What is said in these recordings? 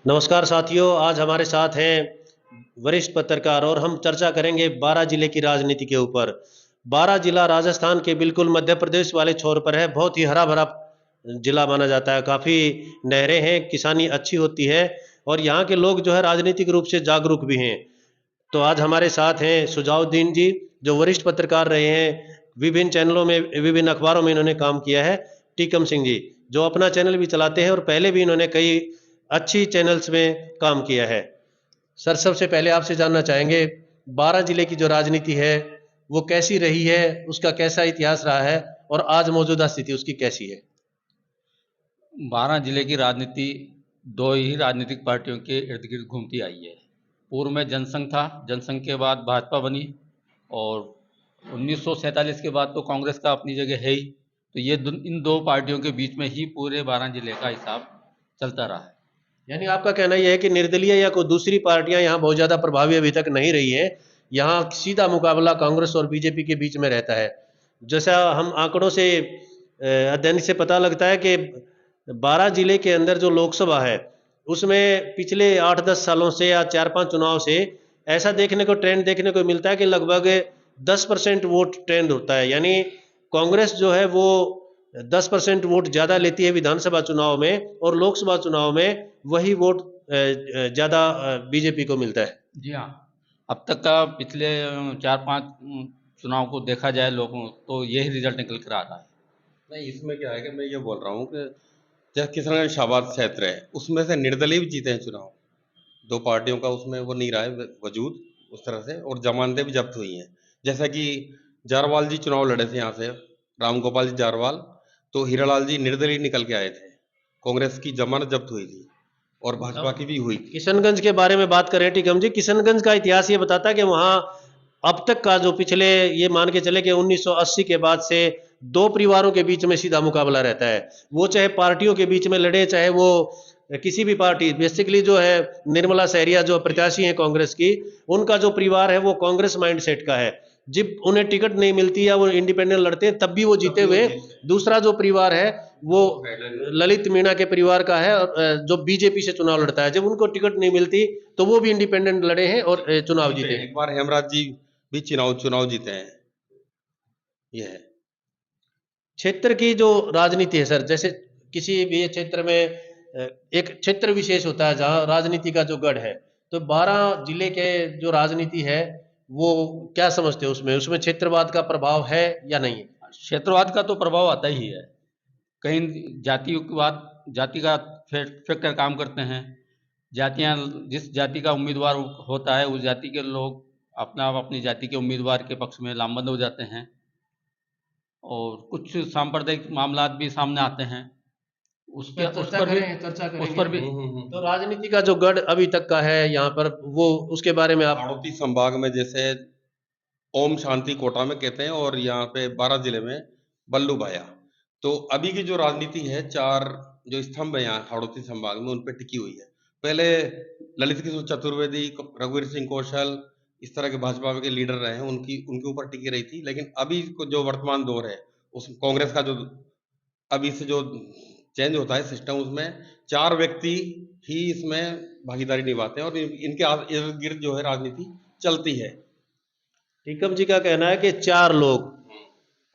नमस्कार साथियों, आज हमारे साथ हैं वरिष्ठ पत्रकार और हम चर्चा करेंगे 12 जिले की राजनीति के ऊपर। 12 जिला राजस्थान के बिल्कुल मध्य प्रदेश वाले छोर पर है। बहुत ही हरा भरा जिला माना जाता है। काफ़ी नहरें हैं, किसानी अच्छी होती है और यहाँ के लोग जो है राजनीतिक रूप से जागरूक भी हैं। तो आज हमारे साथ हैं सुजाउद्दीन जी, जो वरिष्ठ पत्रकार रहे हैं, विभिन्न चैनलों में, विभिन्न अखबारों में इन्होंने काम किया है। टीकम सिंह जी, जो अपना चैनल भी चलाते हैं और पहले भी इन्होंने कई अच्छी चैनल्स में काम किया है। सर, सबसे पहले आपसे जानना चाहेंगे, 12 जिले की जो राजनीति है वो कैसी रही है, उसका कैसा इतिहास रहा है और आज मौजूदा स्थिति उसकी कैसी है? 12 जिले की राजनीति दो ही राजनीतिक पार्टियों के इर्द गिर्द घूमती आई है। पूर्व में जनसंघ था, जनसंघ के बाद भाजपा बनी और 1947 के बाद तो कांग्रेस का अपनी जगह है ही। तो ये इन दो पार्टियों के बीच में ही पूरे 12 जिले का हिसाब चलता रहा है। यानी आपका कहना यह है कि निर्दलीय या कोई दूसरी पार्टियां यहाँ बहुत ज़्यादा प्रभावी अभी तक नहीं रही है। यहाँ सीधा मुकाबला कांग्रेस और बीजेपी के बीच में रहता है। जैसा हम आंकड़ों से अध्ययन से पता लगता है कि 12 जिले के अंदर जो लोकसभा है उसमें पिछले 8-10 सालों से या 4-5 चुनाव से ऐसा ट्रेंड देखने को मिलता है कि लगभग 10% वोट ट्रेंड होता है। यानी कांग्रेस जो है वो 10% वोट ज़्यादा लेती है विधानसभा चुनाव में और लोकसभा चुनाव में वही वोट ज़्यादा बीजेपी को मिलता है। जी हाँ, अब तक का पिछले 4-5 चुनाव को देखा जाए लोगों तो यही रिजल्ट निकल कर आ रहा है। नहीं, इसमें क्या है कि मैं ये बोल रहा हूँ कि जैसे किशनगंज शाहबाद क्षेत्र है, उसमें से निर्दलीय भी जीते हैं चुनाव। दो पार्टियों का उसमें वो नहीं रहा है वजूद उस तरह से, और जमानतें भी जब्त हुई हैं। जैसा कि जारवाल जी चुनाव लड़े थे यहाँ से, राम गोपाल जी जारवाल, तो हीरालाल जी निर्दलीय निकल के आए थे। कांग्रेस की जमानत जब्त हुई थी और भाजपा की भी हुई थी। किशनगंज के बारे में बात करें टीकम जी, किशनगंज का इतिहास ये बताता है कि वहाँ अब तक का जो पिछले, ये मान के चले कि 1980 के बाद से दो परिवारों के बीच में सीधा मुकाबला रहता है। वो चाहे पार्टियों के बीच में लड़े, चाहे वो किसी भी पार्टी, बेसिकली जो है निर्मला सहरिया जो प्रत्याशी हैं कांग्रेस की, उनका जो परिवार है वो कांग्रेस माइंडसेट का है। जब उन्हें टिकट नहीं मिलती या वो इंडिपेंडेंट लड़ते हैं तब भी वो जीते हुए। दूसरा जो परिवार है वो ललित मीणा के परिवार का है, जो बीजेपी से चुनाव लड़ता है। जब उनको टिकट नहीं मिलती तो वो भी इंडिपेंडेंट लड़े हैं और चुनाव जीते हैं। एक बार हेमराज जी भी चुनाव चुनाव जीते हैं। यह है क्षेत्र की जो राजनीति है सर, जैसे किसी भी क्षेत्र में एक क्षेत्र विशेष होता है जहाँ राजनीति का जो गढ़ है। तो 12 जिले के जो राजनीति है वो क्या समझते हो, उसमें उसमें क्षेत्रवाद का प्रभाव है या नहीं है? क्षेत्रवाद का तो प्रभाव आता ही है। कहीं जाति का फैक्टर काम करते हैं। जातियां, जिस जाति का उम्मीदवार होता है उस जाति के लोग अपनी जाति के उम्मीदवार के पक्ष में लामबंद हो जाते हैं और कुछ सांप्रदायिक मामलात भी सामने आते हैं। उस पर भी तो राजनीति का जो गढ़ अभी तक का है यहाँ पर, वो उसके बारे में आप। हाड़ौती संभाग में जैसे ओम शांति कोटा में कहते हैं, और यहाँ पे 12 जिले में बल्लू भाया। तो अभी की जो राजनीति है, चार जो स्तंभ है यहाँ हाड़ौती संभाग में, उन पे टिकी हुई है। पहले ललित किशोर चतुर्वेदी, रघुवीर सिंह कौशल, इस तरह के भाजपा के लीडर रहे हैं, उनके ऊपर टिकी रही थी। लेकिन अभी जो वर्तमान दौर है, उस कांग्रेस का जो अभी से जो चेंज होता है सिस्टम, उसमें चार व्यक्ति ही इसमें भागीदारी निभाते हैं और इनके इर्द गिर्द जो है राजनीति चलती है। टीकम जी का कहना है कि चार लोग,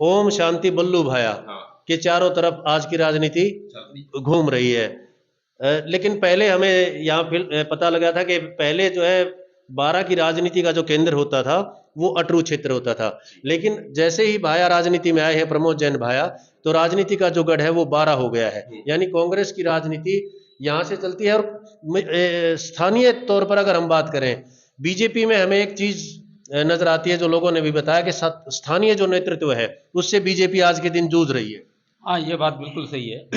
ओम शांति बल्लू भाया, हाँ, के चारों तरफ आज की राजनीति घूम रही है। लेकिन पहले हमें यहाँ पता लगा था कि पहले जो है 12 की राजनीति का जो केंद्र होता था वो अटरू क्षेत्र होता था। लेकिन जैसे ही भाया राजनीति में आए हैं, प्रमोद जैन भाया, तो राजनीति का जो गढ़ है वो 12 हो गया है। यानी कांग्रेस की राजनीति यहाँ से चलती है। और स्थानीय तौर पर अगर हम बात करें, बीजेपी में हमें एक चीज नजर आती है, जो लोगों ने भी बताया कि स्थानीय जो नेतृत्व है उससे बीजेपी आज के दिन जूझ रही है। हाँ, ये बात बिल्कुल सही है।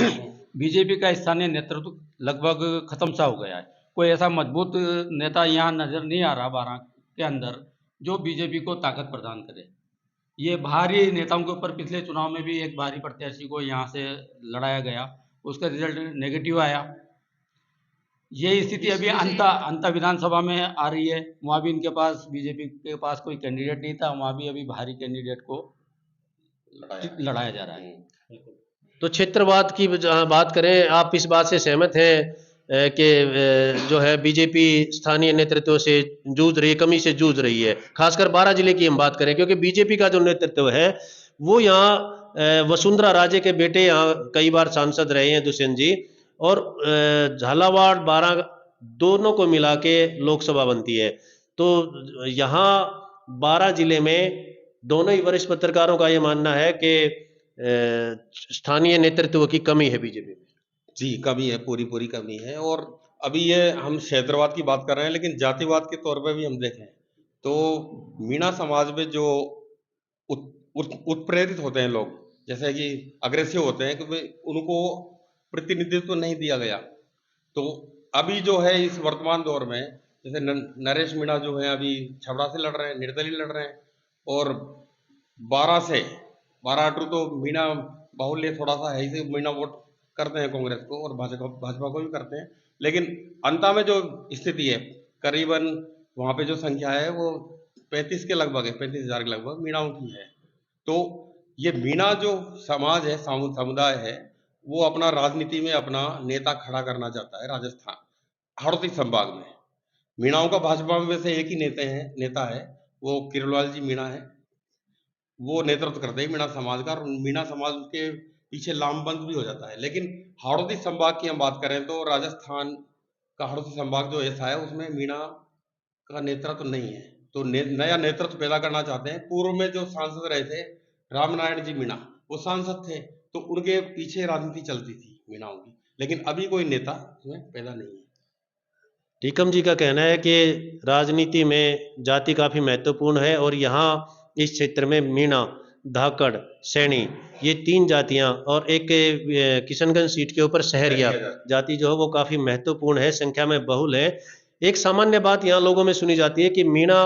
बीजेपी का स्थानीय नेतृत्व लगभग खत्म सा हो गया है। कोई ऐसा मजबूत नेता यहाँ नजर नहीं आ रहा 12 के अंदर जो बीजेपी को ताकत प्रदान करे। ये बाहरी नेताओं के ऊपर पिछले चुनाव में भी एक बाहरी प्रत्याशी को यहाँ से लड़ाया गया, उसका रिजल्ट नेगेटिव आया। ये स्थिति अभी अंता विधानसभा में आ रही है। वहाँ भी इनके पास, बीजेपी के पास कोई कैंडिडेट नहीं था, वहाँ भी अभी बाहरी कैंडिडेट को लड़ाया जा रहा है। तो क्षेत्रवाद की जहाँ बात करें, आप इस बात से सहमत हैं जो है बीजेपी स्थानीय नेतृत्व से जूझ रही है, कमी से जूझ रही है। खासकर बारां जिले की हम बात करें, क्योंकि बीजेपी का जो नेतृत्व है वो यहाँ वसुंधरा राजे के बेटे यहाँ कई बार सांसद रहे हैं, दुष्यंत जी, और झालावाड़ बारां दोनों को मिला के लोकसभा बनती है। तो यहाँ बारां जिले में दोनों ही वरिष्ठ पत्रकारों का ये मानना है कि स्थानीय नेतृत्व की कमी है बीजेपी में। जी, कमी है, पूरी पूरी कमी है। और अभी ये हम क्षेत्रवाद की बात कर रहे हैं, लेकिन जातिवाद के तौर पे भी हम देखें तो मीणा समाज में जो उत्प्रेरित होते हैं लोग, जैसे कि अग्रेसिव होते हैं, कि उनको प्रतिनिधित्व नहीं दिया गया। तो अभी जो है इस वर्तमान दौर में, जैसे नरेश मीणा जो है अभी छबड़ा से लड़ रहे हैं, निर्दलीय लड़ रहे हैं, और 12 तो मीणा बाहुल्य थोड़ा सा है, इसे मीणा वोट करते हैं कांग्रेस को और भाजपा को भी करते हैं। लेकिन अंत में जो स्थिति है, करीबन वहां पे जो संख्या है वो 35 के लगभग है, 35,000 के लगभग मीणाओं की है। तो ये मीणा जो समाज है, समुदाय है, वो अपना राजनीति में अपना नेता खड़ा करना चाहता है। राजस्थान हाड़ौती संभाग में मीणाओं का भाजपा में वैसे एक ही नेता है, वो किरोड़लाल जी मीणा है, वो नेतृत्व करते हैं मीणा समाज का, और मीणा समाज के पीछे लामबंद भी हो जाता है। लेकिन हाड़ौती संभाग की हम बात करें तो राजस्थान का हाड़ौती संभाग जो ऐसा है उसमें मीणा का नेतृत्व नहीं है, तो नया नेतृत्व पैदा करना चाहते हैं। पूर्व में जो सांसद रहे थे रामनारायण जी मीणा, वो सांसद थे, तो उनके पीछे राजनीति चलती थी मीणाओं की, लेकिन अभी कोई नेता उसमें पैदा नहीं है। टीकम जी का कहना है कि राजनीति में जाति काफी महत्वपूर्ण है, और यहाँ इस क्षेत्र में मीणा, धाकड़, सैनी, ये 3 जातियां, और एक किशनगंज सीट के ऊपर सहरिया जाति जो है वो काफी महत्वपूर्ण है, संख्या में बहुल है। एक सामान्य बात यहाँ लोगों में सुनी जाती है कि मीणा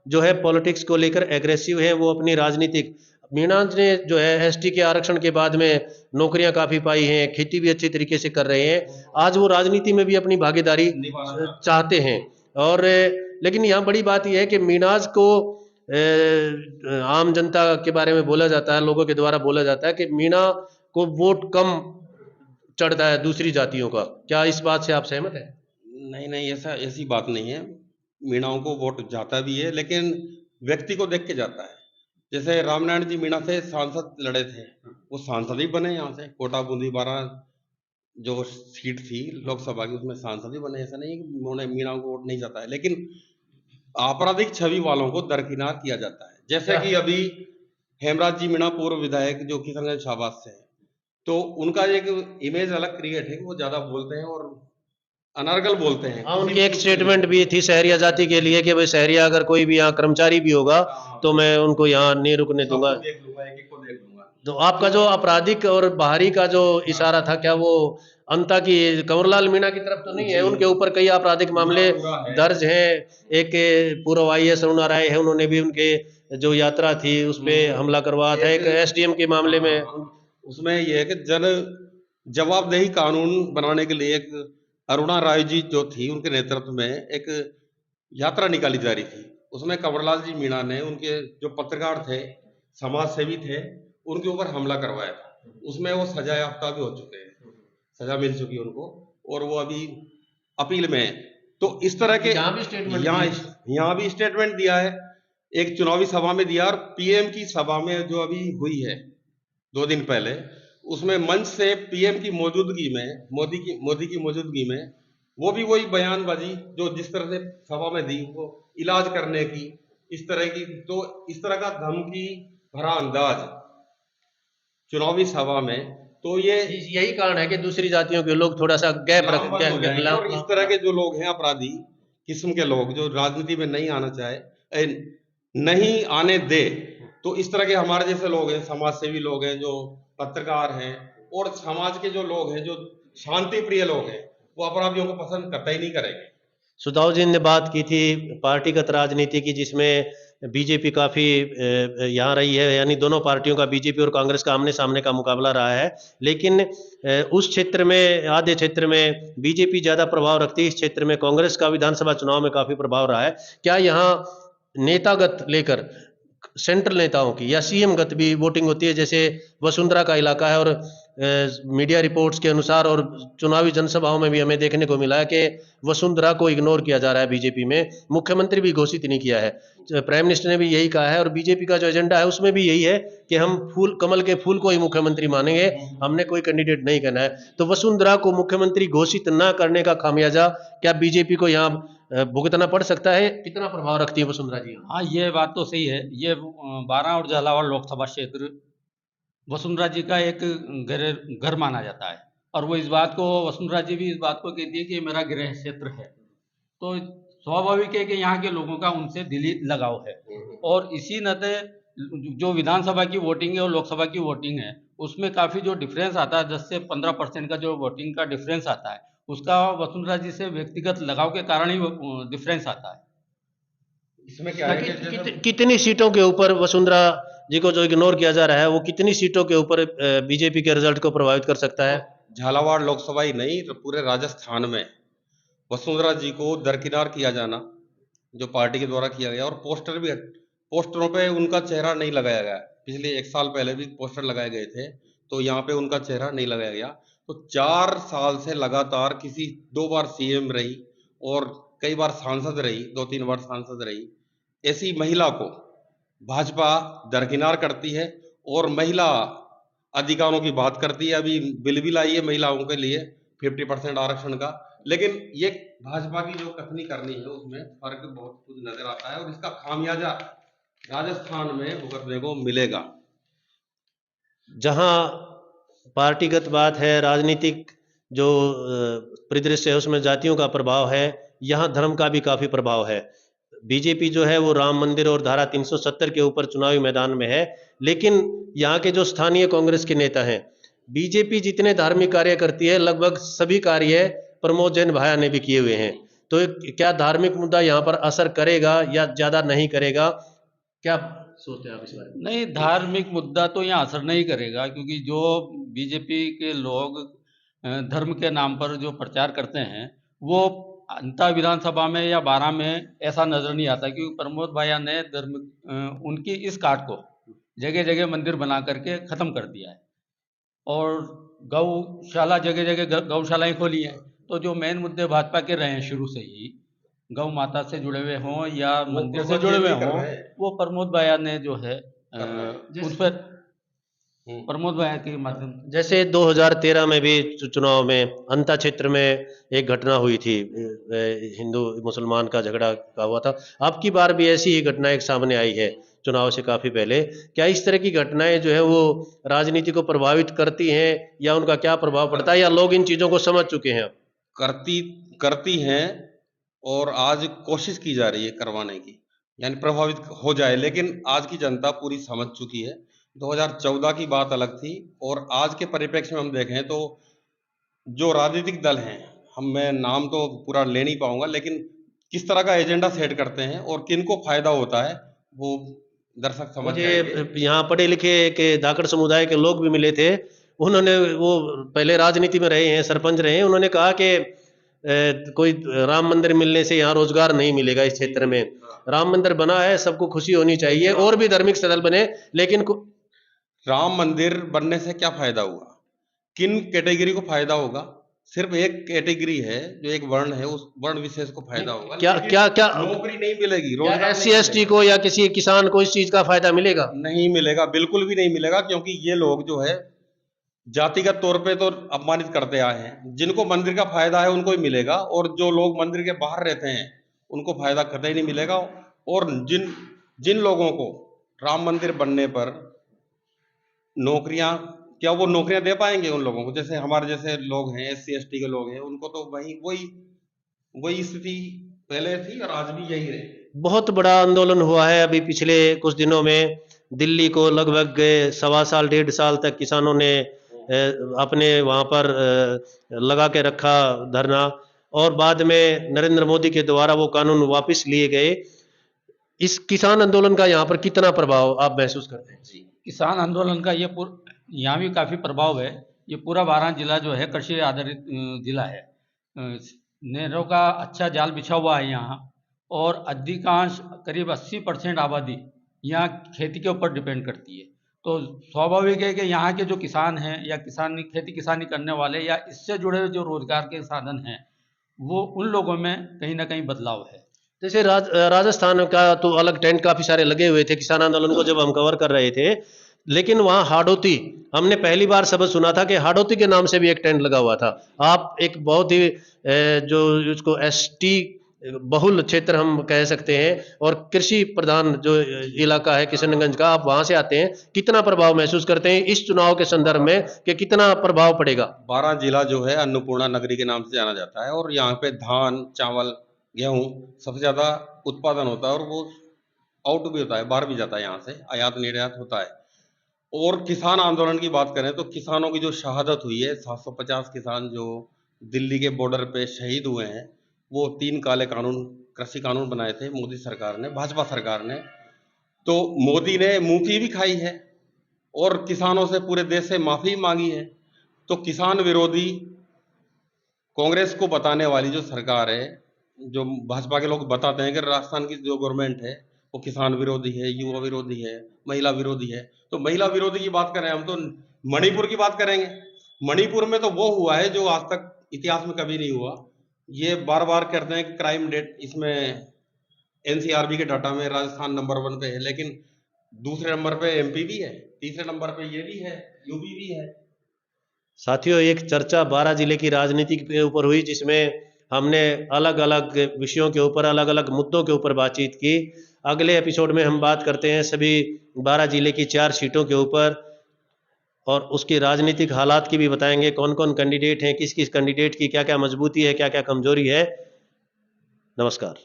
जो है पॉलिटिक्स को लेकर एग्रेसिव है, वो अपनी राजनीतिक, मीणा ने जो है एसटी के आरक्षण के बाद में नौकरियां काफी पाई हैं, खेती भी अच्छी तरीके से कर रहे हैं, आज वो राजनीति में भी अपनी भागीदारी चाहते हैं। और लेकिन यहाँ बड़ी बात यह है कि मीणाज को आम जनता के बारे में बोला जाता है, लोगों के द्वारा बोला जाता है कि मीणा को वोट कम चढ़ता है दूसरी जातियों का। क्या इस बात से आप सहमत हैं? नहीं, ऐसी बात नहीं है। मीणाओं को वोट जाता भी है, लेकिन व्यक्ति को देख के जाता है। जैसे रामनारायण जी मीणा से सांसद लड़े थे, वो सांसद ही बने यहाँ से, कोटा बूंदी 12 जो सीट थी लोकसभा की, उसमें सांसद ही बने। ऐसा नहीं है कि उन्होंने मीणाओं को वोट नहीं जाता है, लेकिन आपराधिक छवि वालों को दरकिनार किया जाता है। जैसे कि अभी हेमराज जी मीणा पूर्व विधायक जो किशनगंज शाहबाद से है, तो उनका एक इमेज अलग क्रिएट है, वो ज्यादा बोलते हैं और अनर्गल बोलते हैं। हाँ, उनकी एक स्टेटमेंट भी थी सहरिया जाति के लिए कि भाई सहरिया अगर कोई भी यहाँ कर्मचारी भी होगा तो मैं उनको यहाँ नहीं रुकने दूंगा। देख लूंगा, एक एक को देख लूंगा। तो आपका जो आपराधिक और बाहरी का जो इशारा था, क्या वो अंता की कंवरलाल मीणा की तरफ तो नहीं है? उनके ऊपर कई आपराधिक मामले दर्ज हैं। एक पूर्व IAS अरुणा राय है, उन्होंने भी उनके जो यात्रा थी उस पर हमला करवाया था। एक SDM के मामले में, उसमें यह है कि जवाबदेही कानून बनाने के लिए एक अरुणा राय जी जो थी, उनके नेतृत्व में एक यात्रा निकाली जा रही थी। उसमें कंवरलाल जी मीणा ने उनके जो पत्रकार थे, समाज सेवी थे, उनके ऊपर हमला करवाया था। उसमें वो सजा याफ्ता भी हो चुके हैं, सजा मिल चुकी है उनको, और वो अभी अपील में है। तो इस तरह के यहाँ भी स्टेटमेंट दिया है, एक चुनावी सभा में दिया, और PM की सभा में जो अभी हुई है 2 दिन पहले, उसमें मंच से PM की मौजूदगी में, मोदी की मौजूदगी में, वो भी वही बयानबाजी जो जिस तरह से सभा में दी, वो इलाज करने की, इस तरह की, तो इस तरह का धमकी भरा अंदाज चुनावी सभा में, तो ये यही कारण है कि दूसरी जातियों के लोग थोड़ा सा गैप रखते हैं। और इस तरह के जो लोग हैं, अपराधी किस्म के लोग जो राजनीति में नहीं आना चाहे, नहीं आने दे, तो इस तरह के हमारे जैसे लोग हैं, समाज सेवी लोग हैं, जो पत्रकार हैं, और समाज के जो लोग हैं, जो शांति प्रिय लोग हैं, वो अपराधियों को पसंद करता ही नहीं करेंगे। सुदाव जी ने बात की थी पार्टीगत राजनीति की, जिसमें बीजेपी काफी यहाँ रही है, यानी दोनों पार्टियों का, बीजेपी और कांग्रेस का आमने सामने का मुकाबला रहा है। लेकिन उस क्षेत्र में, आधे क्षेत्र में बीजेपी ज्यादा प्रभाव रखती है, इस क्षेत्र में कांग्रेस का विधानसभा चुनाव में काफी प्रभाव रहा है। क्या यहाँ नेतागत लेकर सेंट्रल नेताओं की या CM गत भी वोटिंग होती है? जैसे वसुंधरा का इलाका है और मीडिया रिपोर्ट्स के अनुसार और चुनावी जनसभाओं में भी हमें देखने को मिला है कि वसुंधरा को इग्नोर किया जा रहा है बीजेपी में। मुख्यमंत्री भी घोषित नहीं किया है, प्राइम मिनिस्टर ने भी यही कहा है, और बीजेपी का जो एजेंडा है उसमें भी यही है कि हम फूल, कमल के फूल को ही मुख्यमंत्री मानेंगे, हमने कोई कैंडिडेट नहीं करना है। तो वसुंधरा को मुख्यमंत्री घोषित न करने का खामियाजा क्या बीजेपी को यहाँ भुगतना पड़ सकता है? कितना प्रभाव रखती है वसुंधरा जी? हाँ, ये बात तो सही है। ये 12 और झालावाड़ लोकसभा क्षेत्र वसुंधरा जी का एक घर माना जाता है, और वो इस बात को, वसुंधरा जी भी इस बात को कहती है कि ये मेरा गृह क्षेत्र है। तो स्वाभाविक है कि यहाँ के लोगों का उनसे दिली लगाव है, और इसी नाते जो विधानसभा की वोटिंग है और लोकसभा की वोटिंग है उसमें काफ़ी जो डिफरेंस आता है, 10 से 15% का जो वोटिंग का डिफरेंस आता है, उसका वसुंधरा जी से व्यक्तिगत लगाव के कारण ही डिफरेंस आता है। इसमें क्या है कि कितनी सीटों के ऊपर वसुंधरा जी को जो इग्नोर किया जा रहा है वो कितनी सीटों के ऊपर बीजेपी के रिजल्ट को प्रभावित कर सकता है? झालावाड़ लोकसभा ही नहीं, पूरे राजस्थान में वसुंधरा जी को दरकिनार किया जाना जो पार्टी के द्वारा किया गया, और पोस्टरों पे उनका चेहरा नहीं लगाया गया। पिछले 1 साल पहले भी पोस्टर लगाए गए थे, तो यहाँ पे उनका चेहरा नहीं लगाया गया। तो 4 साल से लगातार 2 बार सीएम रही और कई बार सांसद रही, 2-3 बार सांसद रही, ऐसी महिला को भाजपा दरकिनार करती है और महिला अधिकारों की बात करती है। अभी बिल भी लाई है महिलाओं के लिए 50% आरक्षण का, लेकिन ये भाजपा की जो कथनी करनी है उसमें फर्क बहुत कुछ नजर आता है, और इसका खामियाजा राजस्थान में भुगतने को मिलेगा। जहां पार्टीगत बात है, राजनीतिक जो परिदृश्य है उसमें जातियों का प्रभाव है, यहाँ धर्म का भी काफी प्रभाव है। बीजेपी जो है वो राम मंदिर और धारा 370 के ऊपर चुनावी मैदान में है, लेकिन यहाँ के जो स्थानीय कांग्रेस के नेता हैं, बीजेपी जितने धार्मिक कार्य करती है लगभग सभी कार्य प्रमोद जैन भाया ने भी किए हुए हैं। तो क्या धार्मिक मुद्दा यहाँ पर असर करेगा या ज्यादा नहीं करेगा? क्या सोचते हैं आप इस बारे में? नहीं, धार्मिक मुद्दा तो यहाँ असर नहीं करेगा, क्योंकि जो बीजेपी के लोग धर्म के नाम पर जो प्रचार करते हैं वो अंता विधानसभा में या 12 में ऐसा नजर नहीं आता, क्योंकि प्रमोद भाया ने उनकी इस काट को जगह जगह मंदिर बना करके खत्म कर दिया है, और गौशाला जगह जगह गौशालाएं खोली हैं। तो जो मेन मुद्दे भाजपा के रहे हैं शुरू से ही, गौ माता से जुड़े हुए हों या मंदिर से जुड़े हुए हों, वो प्रमोद भाया ने जो है उस पर प्रमोद भाया के माध्यम से। जैसे 2013 में भी चुनाव में अंता क्षेत्र में एक घटना हुई थी, हिंदू मुसलमान का झगड़ा का हुआ था। अब की बार भी ऐसी ही घटना एक सामने आई है चुनाव से काफी पहले। क्या इस तरह की घटनाएं जो है वो राजनीति को प्रभावित करती हैं, या उनका क्या प्रभाव पड़ता है, या लोग इन चीजों को समझ चुके हैं? करती हैं, और आज कोशिश की जा रही है करवाने की, यानी प्रभावित हो जाए, लेकिन आज की जनता पूरी समझ चुकी है। 2014 की बात अलग थी, और आज के परिप्रेक्ष्य में हम देखें तो जो राजनीतिक दल हैं, मैं नाम तो पूरा ले नहीं पाऊंगा, लेकिन किस तरह का एजेंडा सेट करते हैं और किनको फायदा होता है वो दर्शक समझ जाएंगे। यहाँ पढ़े लिखे के धाकड़ समुदाय के लोग भी मिले थे, उन्होंने, वो पहले राजनीति में रहे हैं, सरपंच रहे हैं, उन्होंने कहा कि कोई राम मंदिर मिलने से यहाँ रोजगार नहीं मिलेगा इस क्षेत्र में। राम मंदिर बना है, सबको खुशी होनी चाहिए, और भी धार्मिक स्थल बने, लेकिन राम मंदिर बनने से क्या फायदा हुआ? किन कैटेगरी को फायदा होगा? सिर्फ एक कैटेगरी है जो एक वर्ण है, उस वर्ण विशेष को फायदा होगा। क्या नौकरी नहीं मिलेगी, रोजगार SC ST को या किसी किसान को इस चीज का फायदा मिलेगा? नहीं मिलेगा, बिल्कुल भी नहीं मिलेगा, क्योंकि ये लोग जो है जातिगत तौर पे तो अपमानित करते आए हैं। जिनको मंदिर का फायदा है उनको ही मिलेगा, और जो लोग मंदिर के बाहर रहते हैं उनको फायदा कतई नहीं मिलेगा। और जिन लोगों को राम मंदिर बनने पर नौकरियां, क्या वो नौकरियां दे पाएंगे उन लोगों को? जैसे हमारे जैसे लोग हैं, SC ST के लोग हैं, उनको तो वही स्थिति पहले थी और आज भी यही रहे। बहुत बड़ा आंदोलन हुआ है अभी पिछले कुछ दिनों में। दिल्ली को लगभग 1.25 साल 1.5 साल तक किसानों ने अपने वहां पर लगा के रखा धरना, और बाद में नरेंद्र मोदी के द्वारा वो कानून वापस लिए गए। इस किसान आंदोलन का यहाँ पर कितना प्रभाव आप महसूस करते हैं? किसान आंदोलन का यहाँ भी काफ़ी प्रभाव है। ये पूरा 12 जिला जो है कृषि आधारित जिला है। नहरों का अच्छा जाल बिछा हुआ है यहाँ, और अधिकांश करीब 80% आबादी यहाँ खेती के ऊपर डिपेंड करती है। तो स्वाभाविक है कि यहाँ के जो किसान हैं या खेती किसानी करने वाले या इससे जुड़े हुए जो रोजगार के साधन हैं, वो उन लोगों में कहीं ना कहीं बदलाव है। जैसे राजस्थान का तो अलग टेंट काफी सारे लगे हुए थे किसान आंदोलन को जब हम कवर कर रहे थे, लेकिन वहां हाड़ौती, हमने पहली बार शब्द सुना था कि हाड़ौती के नाम से भी एक टेंट लगा हुआ था। आप एक बहुत ही जो उसको एसटी बहुल क्षेत्र हम कह सकते हैं और कृषि प्रधान जो इलाका है किशनगंज का, आप वहां से आते हैं, कितना प्रभाव महसूस करते हैं इस चुनाव के संदर्भ में कि कितना प्रभाव पड़ेगा? 12 जिला जो है अन्नपूर्णा नगरी के नाम से जाना जाता है और यहाँ पे धान, चावल, गेहूं सबसे ज्यादा उत्पादन होता है और वो आउट भी होता है, बाहर भी जाता है, यहाँ से आयात निर्यात होता है। और किसान आंदोलन की बात करें तो किसानों की जो शहादत हुई है, 750 किसान जो दिल्ली के बॉर्डर पे शहीद हुए हैं, वो 3 काले कानून, कृषि कानून बनाए थे मोदी सरकार ने, भाजपा सरकार ने। तो मोदी ने मुंह की भी खाई है और किसानों से पूरे देश से माफी मांगी है। तो किसान विरोधी कांग्रेस को बताने वाली जो सरकार है, जो भाजपा के लोग बताते हैं कि राजस्थान की जो गवर्नमेंट है वो किसान विरोधी है, युवा विरोधी है, महिला विरोधी है। तो महिला विरोधी की बात करें हम तो मणिपुर की बात करेंगे। मणिपुर में तो वो हुआ है जो आज तक इतिहास में कभी नहीं हुआ। ये बार बार कहते हैं कि क्राइम रेट इसमें एनसीआरबी के डाटा में राजस्थान नंबर 1 पे है, लेकिन दूसरे नंबर पे एमपी भी है, तीसरे नंबर पे ये भी है, यूपी भी है। साथियों, एक चर्चा 12 जिले की राजनीति के ऊपर हुई जिसमें हमने अलग अलग विषयों के ऊपर, अलग अलग मुद्दों के ऊपर बातचीत की। अगले एपिसोड में हम बात करते हैं सभी 12 जिले की 4 सीटों के ऊपर और उसकी राजनीतिक हालात की भी बताएंगे, कौन कौन कैंडिडेट हैं, किस किस कैंडिडेट की क्या क्या मजबूती है, क्या क्या कमजोरी है। नमस्कार।